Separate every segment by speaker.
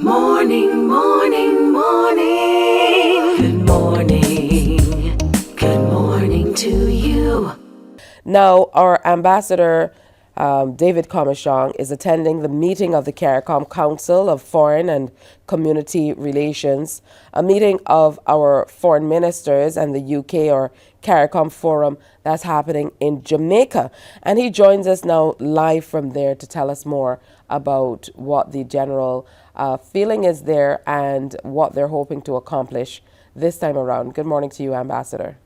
Speaker 1: Morning, morning, morning. Good morning. Good morning to you.
Speaker 2: Now, our ambassador, David Comissiong, is attending the meeting of the CARICOM Council of Foreign and Community Relations, a meeting of our foreign ministers and the UK or CARICOM Forum that's happening in Jamaica. And he joins us now live from there to tell us more about what the general feeling is there and what they're hoping to accomplish this time around. Good morning to you, Ambassador.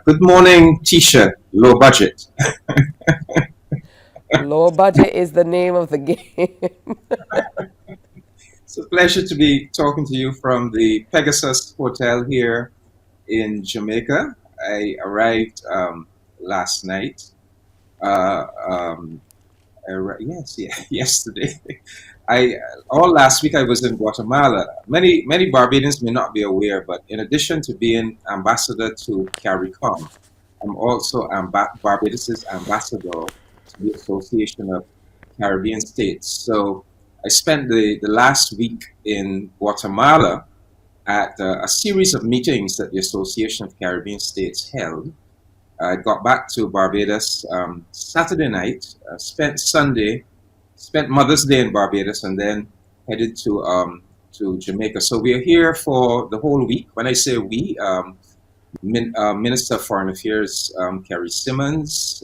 Speaker 3: Good morning, Tisha. Low budget.
Speaker 2: Low budget is the name of the game.
Speaker 3: It's a pleasure to be talking to you from the Pegasus Hotel here in Jamaica. I arrived last night. Yesterday. All last week I was in Guatemala. Many Barbadians may not be aware, but in addition to being ambassador to CARICOM, I'm also Barbados's ambassador to the Association of Caribbean States. So I spent the last week in Guatemala at a series of meetings that the Association of Caribbean States held. I got back to Barbados Saturday night, spent Mother's Day in Barbados, and then headed to Jamaica. So we are here for the whole week. When I say we, Minister of Foreign Affairs Kerry Simmons,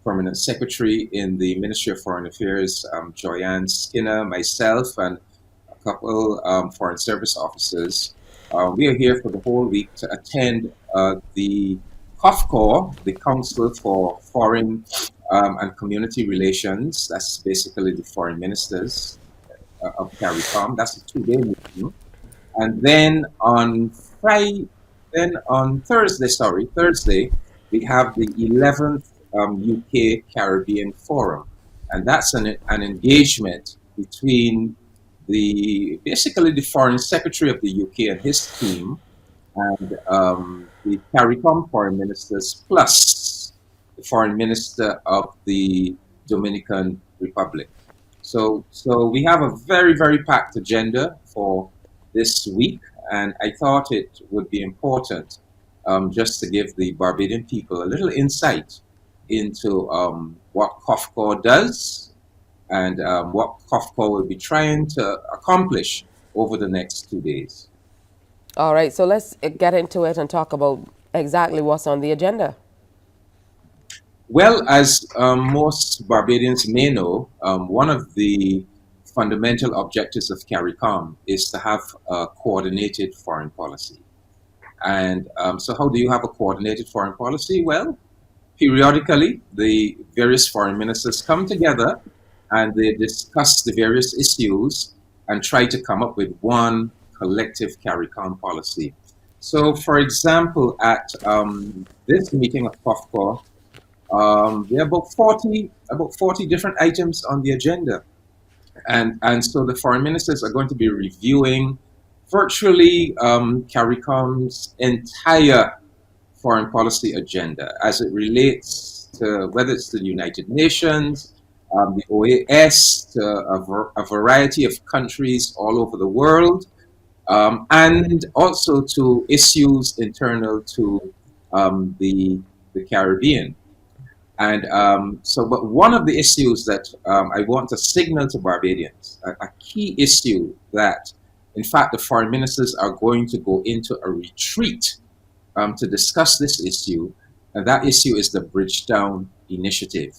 Speaker 3: Permanent Secretary in the Ministry of Foreign Affairs Joyanne Skinner, myself, and a couple Foreign Service officers. We are here for the whole week to attend the COFCOR, the Council for Foreign and Community Relations. That's basically the foreign ministers of CARICOM. That's a 2-day meeting. And then on Thursday, we have the 11th UK Caribbean Forum. And that's an engagement between basically the Foreign Secretary of the UK and his team and the CARICOM foreign ministers plus the foreign minister of the Dominican Republic. So we have a very, very packed agenda for this week, and I thought it would be important just to give the Barbadian people a little insight into what COFCOR does and what COFCOR will be trying to accomplish over the next 2 days.
Speaker 2: All right, so let's get into it and talk about exactly what's on the agenda.
Speaker 3: Well, as most Barbadians may know, one of the fundamental objectives of CARICOM is to have a coordinated foreign policy. And so how do you have a coordinated foreign policy? Well, periodically, the various foreign ministers come together and they discuss the various issues and try to come up with one collective CARICOM policy. So, for example, at this meeting of COFCOR, there are about 40 different items on the agenda. And so the foreign ministers are going to be reviewing virtually CARICOM's entire foreign policy agenda as it relates to whether it's the United Nations, the OAS, to a variety of countries all over the world, and also to issues internal to the Caribbean. And but one of the issues that I want to signal to Barbadians, a key issue that, in fact, the foreign ministers are going to go into a retreat to discuss this issue, and that issue is the Bridgetown Initiative.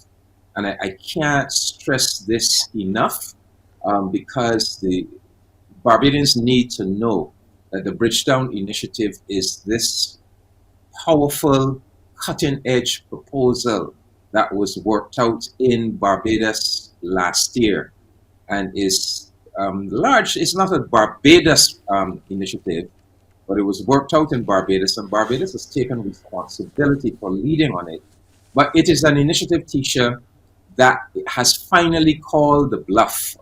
Speaker 3: And I can't stress this enough because the Barbadians need to know that the Bridgetown Initiative is this powerful, cutting-edge proposal that was worked out in Barbados last year and is large. It's not a Barbados initiative, but it was worked out in Barbados, and Barbados has taken responsibility for leading on it. But it is an initiative, Tisha, that has finally called the bluff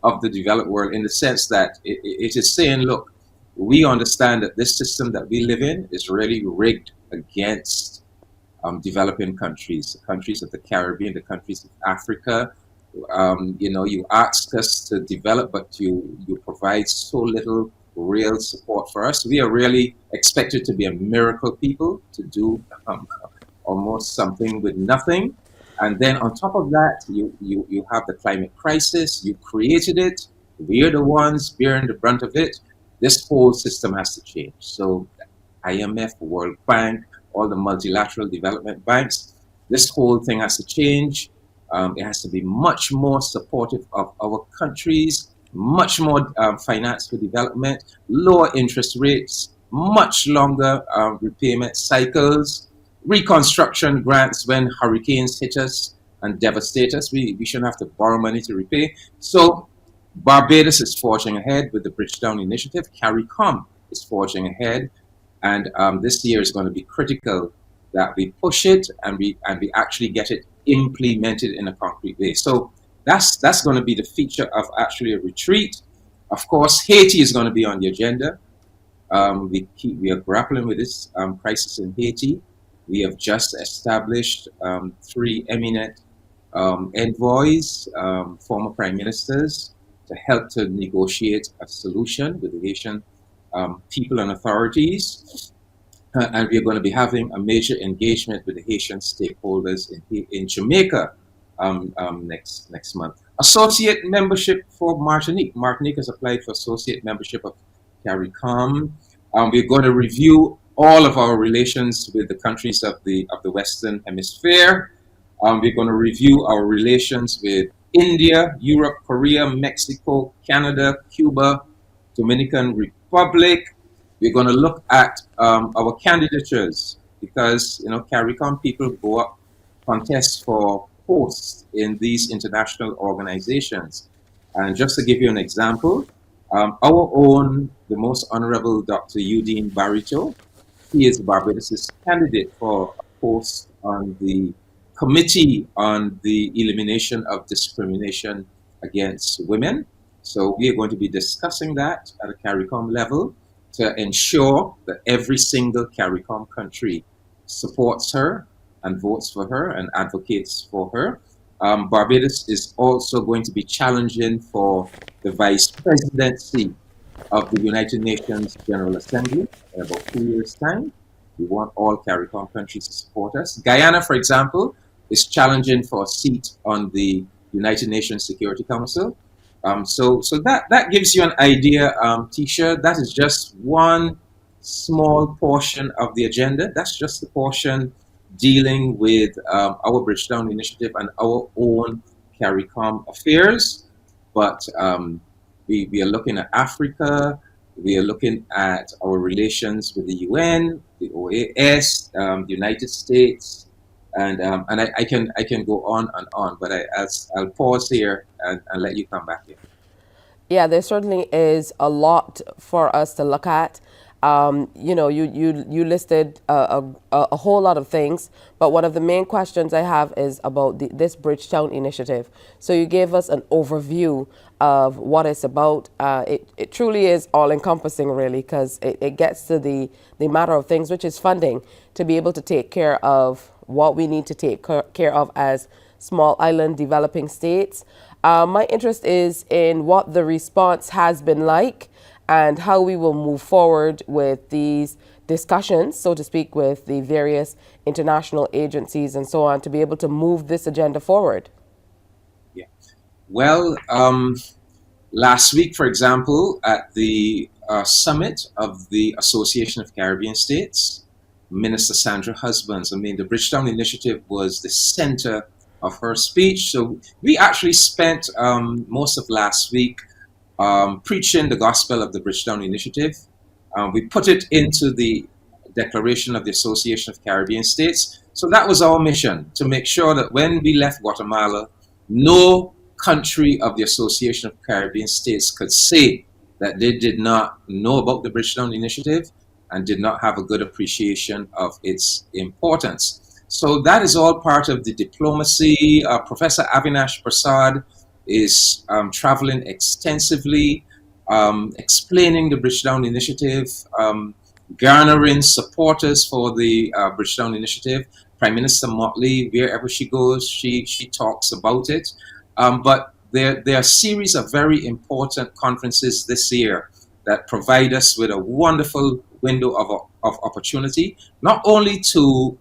Speaker 3: of the developed world, in the sense that it is saying, look, we understand that this system that we live in is really rigged against developing countries, the countries of the Caribbean, the countries of Africa, You ask us to develop, but you provide so little real support for us. We are really expected to be a miracle people to do almost something with nothing. And then on top of that, you have the climate crisis. You created it. We're the ones bearing the brunt of it. This whole system has to change. So IMF, World Bank, all the multilateral development banks, this whole thing has to change. It has to be much more supportive of our countries, much more finance for development, lower interest rates, much longer repayment cycles, reconstruction grants when hurricanes hit us and devastate us. We shouldn't have to borrow money to repay. So Barbados is forging ahead with the Bridgetown Initiative. CARICOM is forging ahead, and this year is going to be critical that we push it and we actually get it implemented in a concrete way. So that's going to be the feature of actually a retreat. Of course, Haiti is going to be on the agenda. We are grappling with this crisis in Haiti. We have just established three eminent envoys, former prime ministers, to help to negotiate a solution with the Haitian people and authorities. And we're going to be having a major engagement with the Haitian stakeholders in Jamaica next month. Associate membership for Martinique. Martinique has applied for associate membership of CARICOM. We're going to review all of our relations with the countries of the Western Hemisphere. We're going to review our relations with India, Europe, Korea, Mexico, Canada, Cuba, Dominican Republic. We're going to look at our candidatures because CARICOM people go up contest for posts in these international organizations. And just to give you an example, the most honorable Dr. Eugene Barito, he is Barbados' candidate for a post on the Committee on the Elimination of Discrimination Against Women. So we are going to be discussing that at a CARICOM level to ensure that every single CARICOM country supports her and votes for her and advocates for her. Barbados is also going to be challenging for the vice presidency of the United Nations General Assembly in about 2 years' time. We want all CARICOM countries to support us. Guyana, for example, is challenging for a seat on the United Nations Security Council. So that gives you an idea, Tisha. That is just one small portion of the agenda. That's just the portion dealing with our Bridgetown Initiative and our own CARICOM affairs. But we are looking at Africa. We are looking at our relations with the UN, the OAS, the United States, and I can go on and on. But I'll pause here and let you come back in.
Speaker 2: Yeah, there certainly is a lot for us to look at. You listed a whole lot of things, but one of the main questions I have is about this Bridgetown Initiative. So you gave us an overview of what it's about. It truly is all-encompassing, really, because it gets to the matter of things, which is funding, to be able to take care of what we need to take care of as small island developing states. My interest is in what the response has been like and how we will move forward with these discussions, so to speak, with the various international agencies and so on to be able to move this agenda forward.
Speaker 3: Yeah. Well, last week, for example, at the summit of the Association of Caribbean States, Minister Sandra Husbands, the Bridgetown Initiative was the center of her speech. So we actually spent most of last week preaching the gospel of the Bridgetown Initiative. We put it into the Declaration of the Association of Caribbean States. So that was our mission, to make sure that when we left Guatemala, no country of the Association of Caribbean States could say that they did not know about the Bridgetown Initiative and did not have a good appreciation of its importance. So that is all part of the diplomacy. Professor Avinash Prasad is traveling extensively, explaining the Bridgetown Initiative, garnering supporters for the Bridgetown Initiative. Prime Minister Motley, wherever she goes, she talks about it. But there are a series of very important conferences this year that provide us with a wonderful window of opportunity, not only to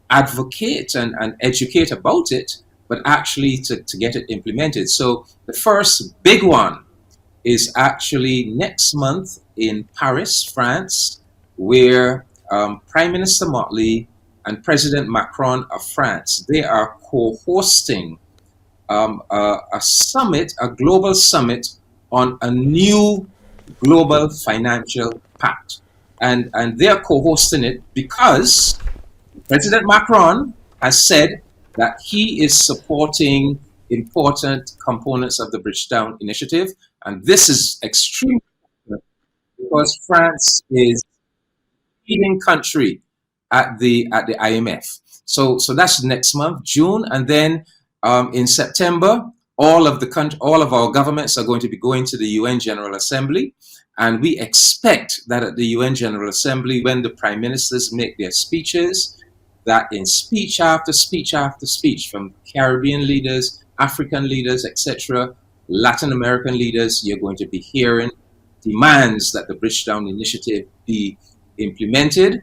Speaker 3: advocate and educate about it, but actually to get it implemented. So the first big one is actually next month in Paris, France, where Prime Minister Motley and President Macron of France, they are co-hosting a summit, a global summit on a new global financial pact. And they're co-hosting it because President Macron has said that he is supporting important components of the Bridgetown Initiative. And this is extremely important because France is leading country at the IMF. So that's next month, June, and then in September, all of our governments are going to be going to the UN General Assembly, and we expect that at the UN General Assembly, when the prime ministers make their speeches, that in speech after speech after speech from Caribbean leaders, African leaders, etc., Latin American leaders, you're going to be hearing demands that the Bridgetown Initiative be implemented.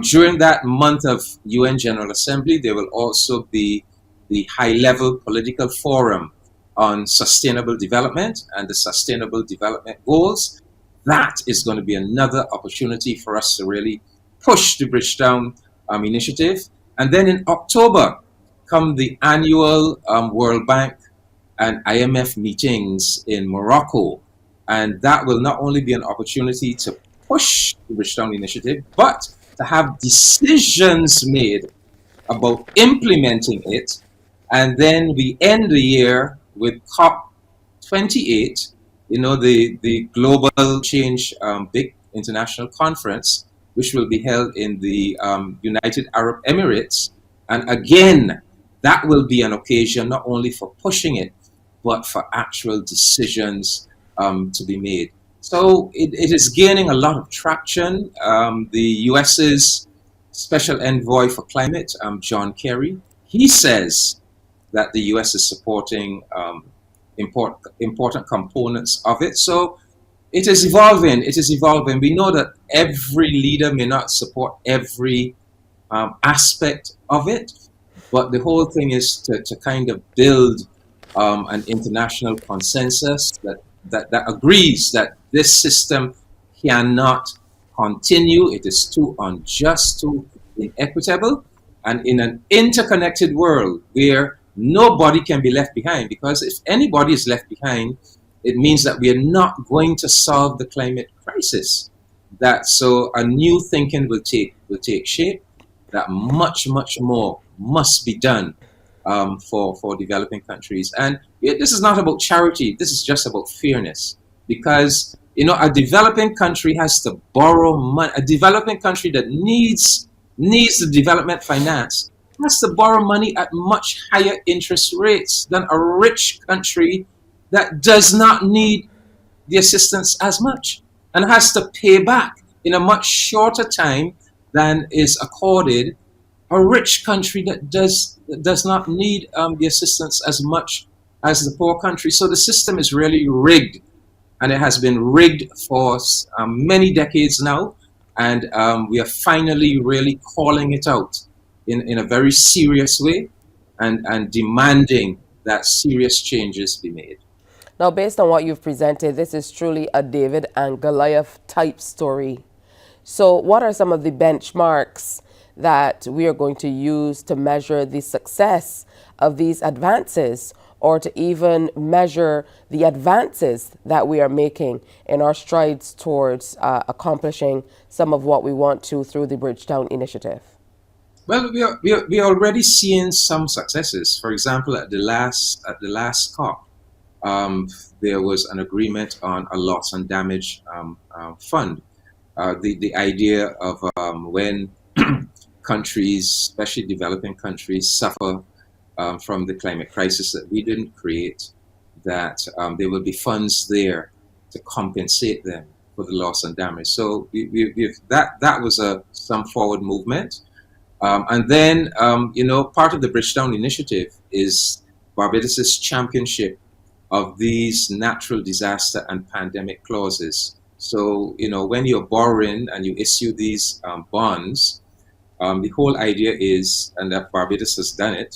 Speaker 3: During that month of UN General Assembly, there will also be the high-level political forum on sustainable development and the sustainable development goals. That is going to be another opportunity for us to really push the Bridgetown Initiative. And then in October, come the annual World Bank and IMF meetings in Morocco. And that will not only be an opportunity to push the Bridgetown Initiative, but to have decisions made about implementing it. And then we end the year with COP28, the global change big international conference, which will be held in the United Arab Emirates. And again, that will be an occasion not only for pushing it, but for actual decisions to be made. So it is gaining a lot of traction. The US's Special Envoy for Climate, John Kerry, he says that the US is supporting important components of it. So it is evolving. It is evolving. We know that every leader may not support every aspect of it, but the whole thing is to kind of build an international consensus that agrees that this system cannot continue. It is too unjust, too inequitable, and in an interconnected world where nobody can be left behind, because if anybody is left behind, it means that we are not going to solve the climate crisis. So a new thinking will take shape, that much more must be done for developing countries. And this is not about charity, this is just about fairness. Because a developing country has to borrow money. A developing country that needs the development finance has to borrow money at much higher interest rates than a rich country that does not need the assistance as much and has to pay back in a much shorter time than is accorded a rich country that does not need the assistance as much as the poor country. So the system is really rigged, and it has been rigged for many decades now, and we are finally really calling it out in a very serious way and demanding that serious changes be made.
Speaker 2: Now, based on what you've presented, this is truly a David and Goliath type story. So what are some of the benchmarks that we are going to use to measure the success of these advances, or to even measure the advances that we are making in our strides towards accomplishing some of what we want to through the Bridgetown Initiative?
Speaker 3: Well, we are already seeing some successes. For example, at the last COP, there was an agreement on a loss and damage fund. The idea of when countries, especially developing countries, suffer from the climate crisis that we didn't create, that there will be funds there to compensate them for the loss and damage. So that was some forward movement. And then, part of the Bridgetown Initiative is Barbados' championship of these natural disaster and pandemic clauses. So, when you're borrowing and you issue these bonds, the whole idea is, and that Barbados has done it,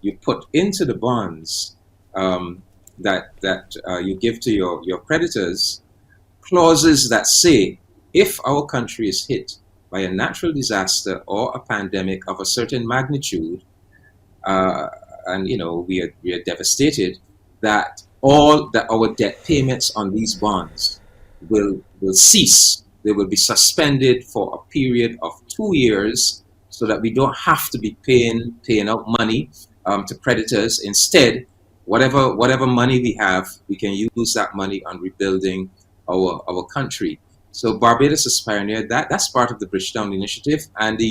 Speaker 3: you put into the bonds that you give to your creditors clauses that say if our country is hit by a natural disaster or a pandemic of a certain magnitude, uh, and we are devastated, that all that our debt payments on these bonds will cease. They will be suspended for a period of 2 years, so that we don't have to be paying out money to creditors. Instead, whatever money we have, we can use that money on rebuilding our country. So Barbados has pioneered that. That's part of the Bridgetown Initiative, and the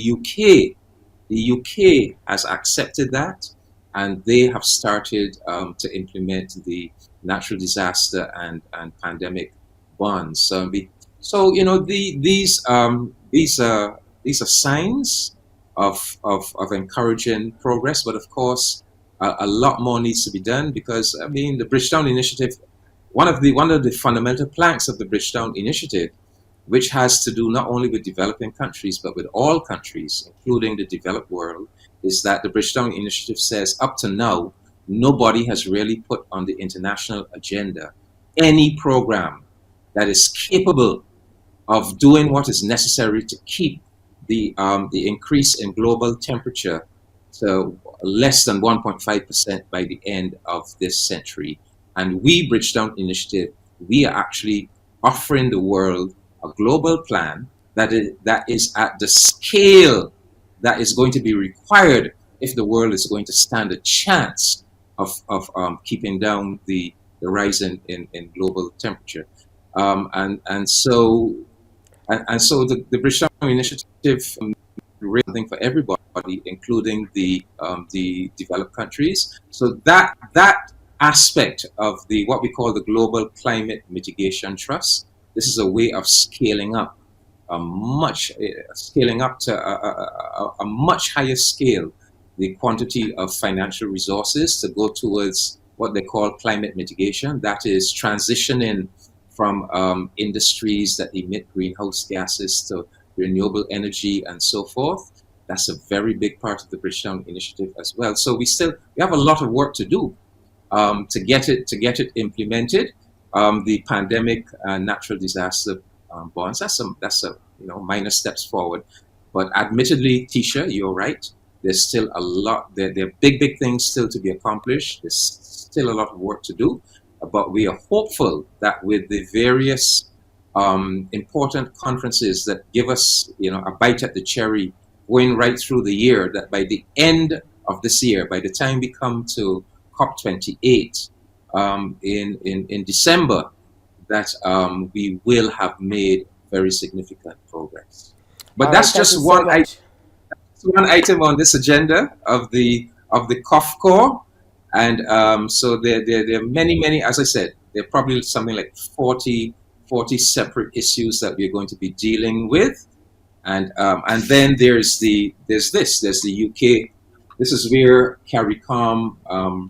Speaker 3: UK has accepted that, and they have started to implement the natural disaster and pandemic bonds. So these are signs of encouraging progress, but of course a lot more needs to be done, because the Bridgetown Initiative, one of the fundamental planks of the Bridgetown Initiative, which has to do not only with developing countries, but with all countries, including the developed world, is that the Bridgetown Initiative says up to now, nobody has really put on the international agenda any program that is capable of doing what is necessary to keep the increase in global temperature to less than 1.5% by the end of this century. And we, Bridgetown Initiative, we are actually offering the world a global plan that is at the scale that is going to be required if the world is going to stand a chance of keeping down the rise in global temperature. And so the Bridgetown Initiative raising something for everybody, including the developed countries. So that aspect of the what we call the Global Climate Mitigation Trust, this is a way of scaling up to a much higher scale the quantity of financial resources to go towards what they call climate mitigation. That is transitioning from industries that emit greenhouse gases to renewable energy and so forth. That's a very big part of the Bridgetown Initiative as well. So we have a lot of work to do to get it implemented. The pandemic and natural disaster bonds, that's a minor steps forward. But admittedly, Tisha, you're right. There's still a lot. There are big things still to be accomplished. There's still a lot of work to do. But we are hopeful that with the various important conferences that give us, a bite at the cherry going right through the year, that by the end of this year, by the time we come to COP28 in December, that we will have made very significant progress. But
Speaker 2: All
Speaker 3: that's
Speaker 2: right, thank
Speaker 3: just
Speaker 2: you so much.
Speaker 3: one item on this agenda of the COFCO. And so there are many, as I said, there are probably something like 40 separate issues that we're going to be dealing with. And then there's the UK. This is where CARICOM,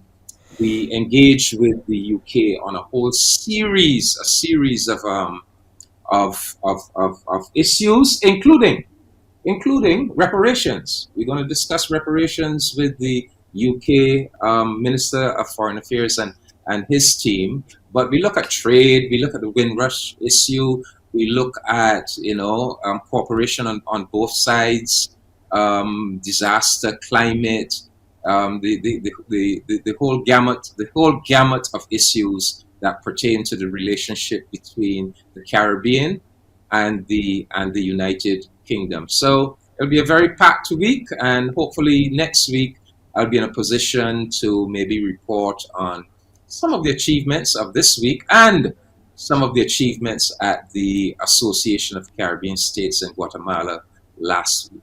Speaker 3: we engage with the UK on a whole series of issues, including reparations. We're going to discuss reparations with the UK Minister of Foreign Affairs and his team. But we look at trade, we look at the Windrush issue, we look at cooperation on both sides, disaster, climate, the whole gamut of issues that pertain to the relationship between the Caribbean and the United Kingdom. So it'll be a very packed week, and hopefully next week I'll be in a position to maybe report on some of the achievements of this week and some of the achievements at the Association of Caribbean States in Guatemala last week.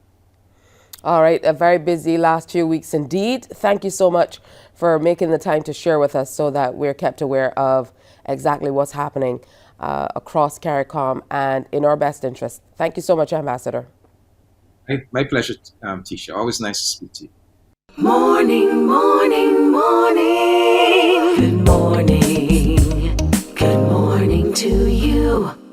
Speaker 2: All right, a very busy last few weeks indeed. Thank you so much for making the time to share with us so that we're kept aware of exactly what's happening across CARICOM and in our best interest. Thank you so much, Ambassador.
Speaker 3: My pleasure, Tisha. Always nice to speak to you.
Speaker 1: Morning, morning, morning. Good morning. Good morning to you.